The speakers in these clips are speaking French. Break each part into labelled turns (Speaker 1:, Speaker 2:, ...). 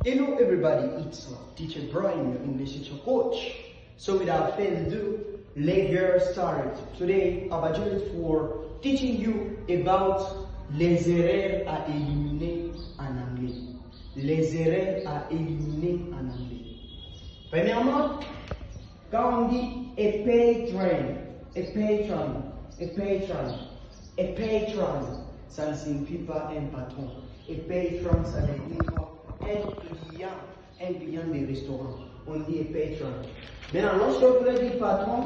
Speaker 1: Hello everybody, it's teacher Brian, your English teacher coach. So without further ado, let's get started. Today I'm budgeted for teaching you about les erreurs à éliminer en anglais. Les erreurs à éliminer en anglais. Premièrement, quand on dit a patron, ça ne signifie pas un patron. A patron, ça veut dire un client de restaurant. On dit a patron. Maintenant, lorsque vous voulez dire patron,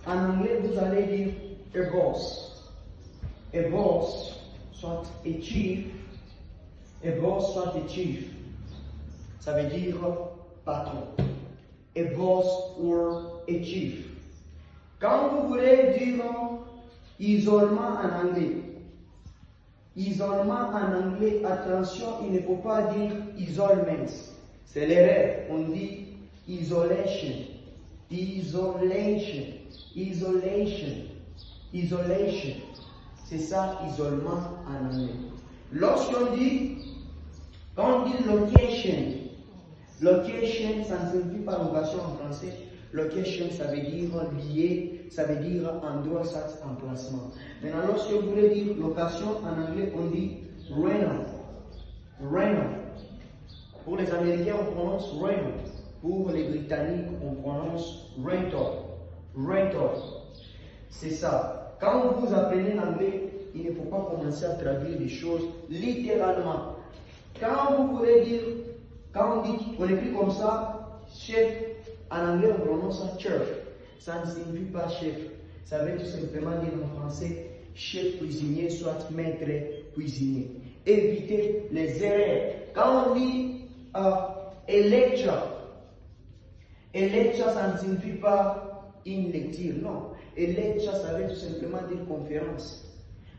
Speaker 1: en anglais, vous allez dire a boss. A boss, soit a chief. A boss, soit a chief. Ça veut dire patron. A boss or a chief. Quand vous voulez dire isolement en anglais, isolement en anglais, attention, il ne faut pas dire isolement. C'est l'erreur. On dit isolation. Isolation. Isolation. Isolation. C'est ça, isolement en anglais. Lorsqu'on dit, quand on dit location, location, ça ne signifie pas location en français. Location, ça veut dire lié, ça veut dire endroit, ça, emplacement. Maintenant, lorsque vous voulez dire location, en anglais, on dit rental. Rental. Pour les Américains, on prononce rental. Pour les Britanniques, on prononce rental. Rental. C'est ça. Quand vous apprenez l'anglais, il ne faut pas commencer à traduire les choses littéralement. Quand vous voulez dire, quand on écrit comme ça, chef, en anglais, on prononce chef. Ça ne signifie pas chef. Ça veut tout simplement dire en français chef cuisinier, soit maître cuisinier. Évitez les erreurs. Quand on dit a lecture, ça ne signifie pas une lecture, non. A lecture, ça veut tout simplement dire conférence.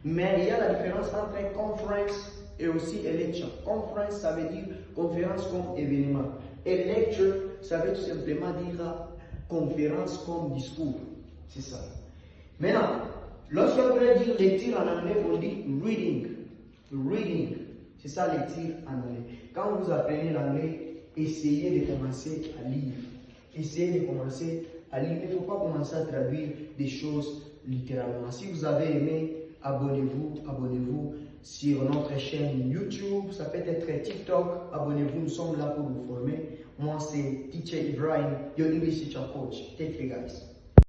Speaker 1: Mais il y a la différence entre conference et aussi a lecture. Conference, ça veut dire conférence comme événement. A lecture, ça veut tout simplement dire conférence comme discours. C'est ça. Maintenant, lorsque vous voulez dire lecture en anglais, on dit reading. Reading. C'est ça lecture en anglais. Quand vous apprenez l'anglais, essayez de commencer à lire. Essayez de commencer à lire. Il ne faut pas commencer à traduire des choses littéralement. Si vous avez aimé, abonnez-vous sur notre chaîne YouTube. Ça peut être TikTok. Abonnez-vous, nous sommes là pour vous former. Moi, c'est Teacher Ibrahim, your English teacher coach. Take care, guys.